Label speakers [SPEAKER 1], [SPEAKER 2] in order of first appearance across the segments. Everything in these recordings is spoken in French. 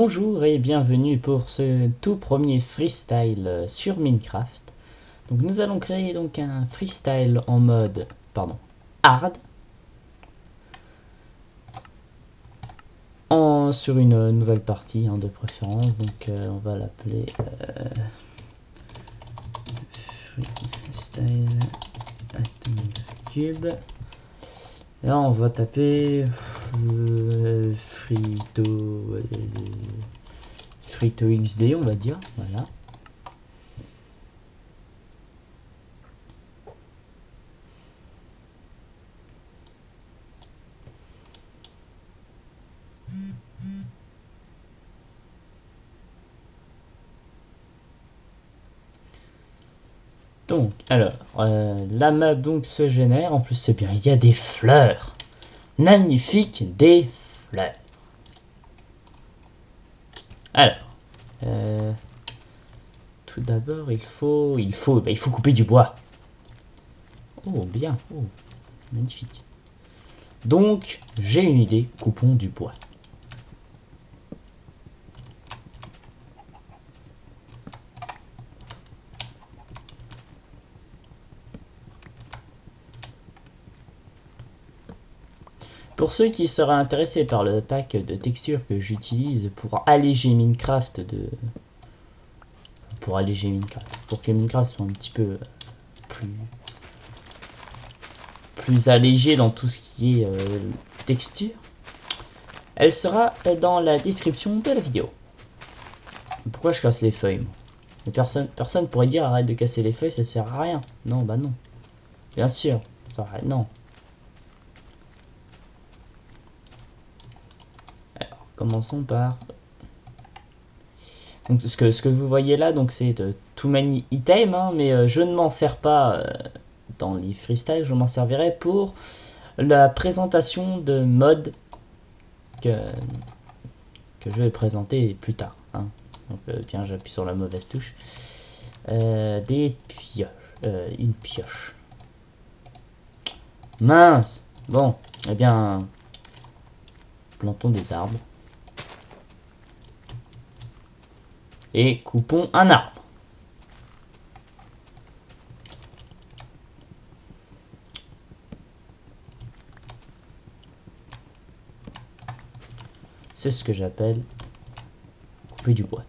[SPEAKER 1] Bonjour et bienvenue pour ce tout premier freestyle sur Minecraft. Donc nous allons créer donc un freestyle en mode hard sur une nouvelle partie de préférence. Donc on va l'appeler freestyle Atomic Cube. Là on va taper Frito XD, on va dire, voilà. Donc, alors, la map donc se génère. En plus, c'est bien, il y a des fleurs. Magnifique, des fleurs. Alors, tout d'abord, il faut couper du bois. Oh, bien, oh, magnifique. Donc, j'ai une idée, coupons du bois. Pour ceux qui seraient intéressés par le pack de textures que j'utilise pour alléger Minecraft pour que Minecraft soit un petit peu plus allégé dans tout ce qui est texture, elle sera dans la description de la vidéo. Pourquoi je casse les feuilles? Personne pourrait dire arrête de casser les feuilles, ça sert à rien. Non, bah non. Bien sûr, ça arrête, non. Alors, commençons par... Donc ce que vous voyez là, donc c'est too many items, mais je ne m'en sers pas dans les freestyles, je m'en servirai pour la présentation de mods que je vais présenter plus tard. Donc bien, j'appuie sur la mauvaise touche. Des pioches, une pioche. Mince. Bon, eh bien, plantons des arbres. Et coupons un arbre. C'est ce que j'appelle couper du bois.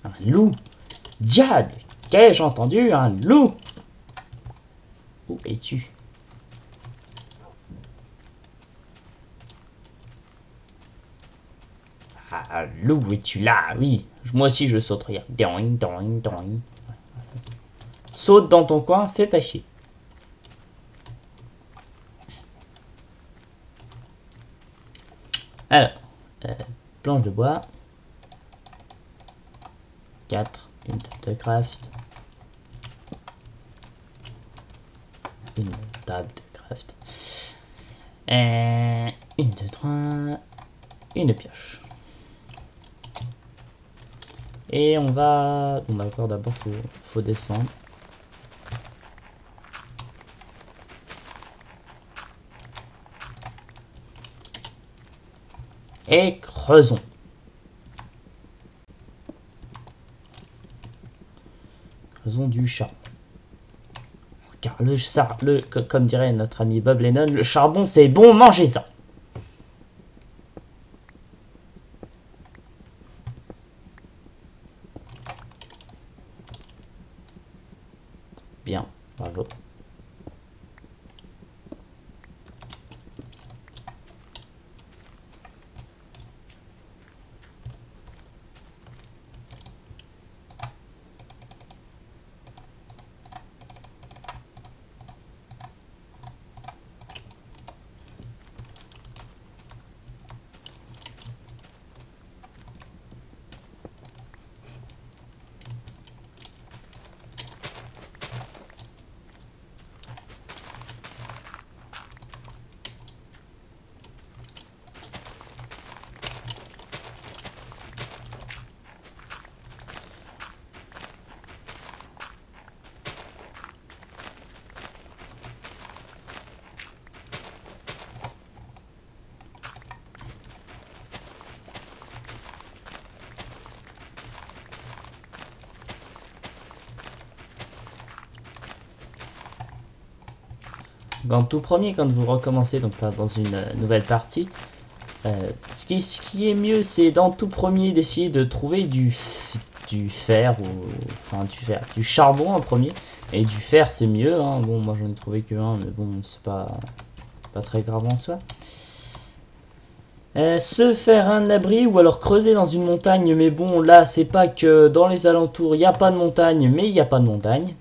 [SPEAKER 1] Un loup. Diable, qu'ai-je entendu? Un loup. Où es-tu? Ah, loup, es-tu là? Oui, moi aussi je saute, regarde. Doing, doing, doing. Saute dans ton coin, fais pas chier. Alors, planche de bois. 4, une table de craft. Une table de craft. Une, deux, trois. Une pioche. Et on va... Bon d'accord, d'abord faut descendre. Et creusons. Creusons du charbon. Car comme dirait notre ami Bob Lennon, le charbon c'est bon, mangez-en. Bien, bravo. en tout premier, quand vous recommencez donc dans une nouvelle partie, ce qui est mieux, c'est dans tout premier d'essayer de trouver du fer, ou enfin du charbon en premier, et du fer c'est mieux, hein. Bon, moi j'en ai trouvé que un, mais bon, c'est pas très grave en soi. Se faire un abri ou alors creuser dans une montagne, mais bon, là c'est pas que dans les alentours il n'y a pas de montagne, mais il n'y a pas de montagne.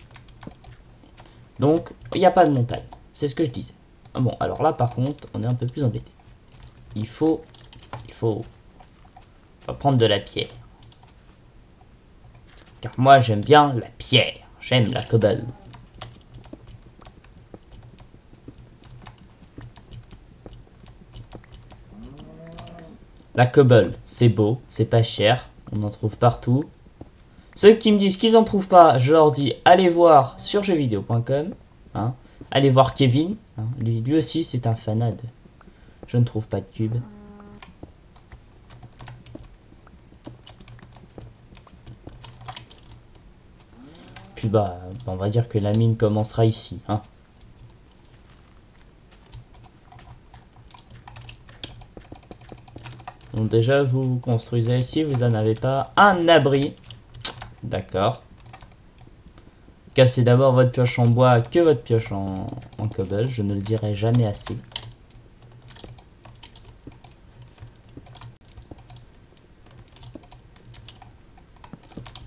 [SPEAKER 1] Donc il n'y a pas de montagne, c'est ce que je disais. Bon, alors là par contre on est un peu plus embêté. Il faut prendre de la pierre. Car moi j'aime bien la pierre, j'aime la cobble. La cobble, c'est beau, c'est pas cher, on en trouve partout. Ceux qui me disent qu'ils en trouvent pas, je leur dis allez voir sur jeuxvideo.com, hein. Allez voir Kevin, hein. Lui aussi c'est un fanade. Je ne trouve pas de cube. Puis bah, on va dire que la mine commencera ici, hein. Donc déjà, vous construisez ici, vous n'en avez pas. Un abri. D'accord. Cassez d'abord votre pioche en bois que votre pioche en cobble. Je ne le dirai jamais assez.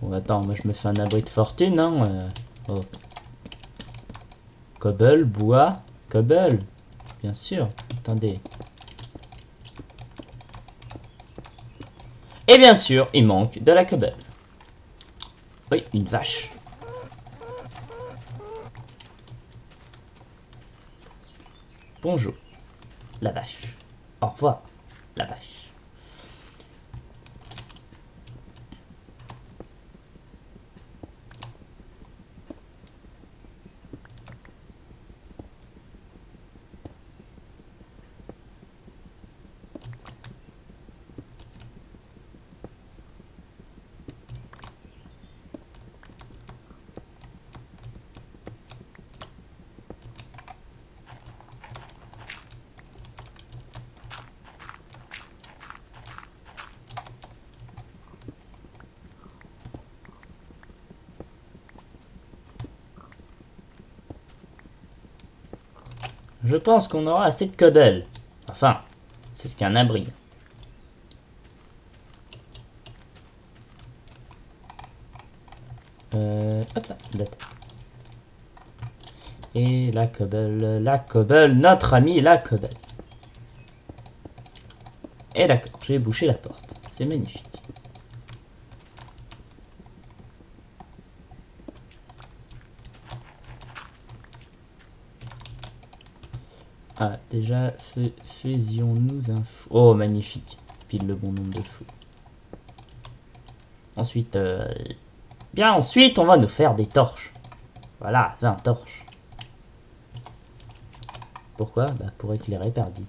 [SPEAKER 1] Bon, attends, moi je me fais un abri de fortune, hein. Oh. Cobble, bois, cobble. Bien sûr. Attendez. Et bien sûr, il manque de la cobble. Oui, une vache. Bonjour, la vache. Au revoir, la vache. Je pense qu'on aura assez de cobble. Enfin, c'est ce qu'un abri. Hop là, date. Et la cobble, notre ami la cobble. Et d'accord, j'ai bouché la porte. C'est magnifique. Ah, déjà, faisions-nous un fou. Oh, magnifique. Pile le bon nombre de fous. Ensuite, bien, ensuite, on va nous faire des torches. Voilà, 20 torches. Pourquoi? Bah, pour éclairer Perdi.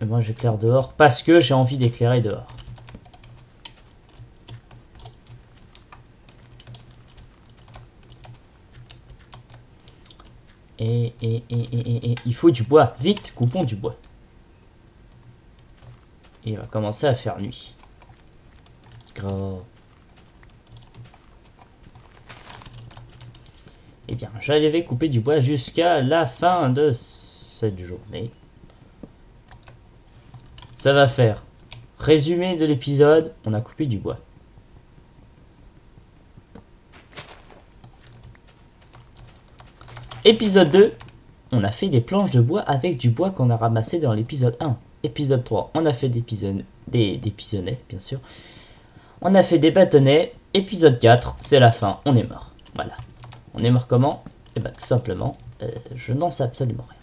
[SPEAKER 1] Et moi, j'éclaire dehors parce que j'ai envie d'éclairer dehors. Et il faut du bois. Vite, coupons du bois. Et il va commencer à faire nuit. Gros. Eh bien, j'allais couper du bois jusqu'à la fin de cette journée. Ça va faire résumé de l'épisode. On a coupé du bois. Épisode 2, on a fait des planches de bois avec du bois qu'on a ramassé dans l'épisode 1. Épisode 3, on a fait des pisonnets, bien sûr. On a fait des bâtonnets. Épisode 4, c'est la fin, on est mort. Voilà. On est mort comment? Eh bien tout simplement, je n'en sais absolument rien.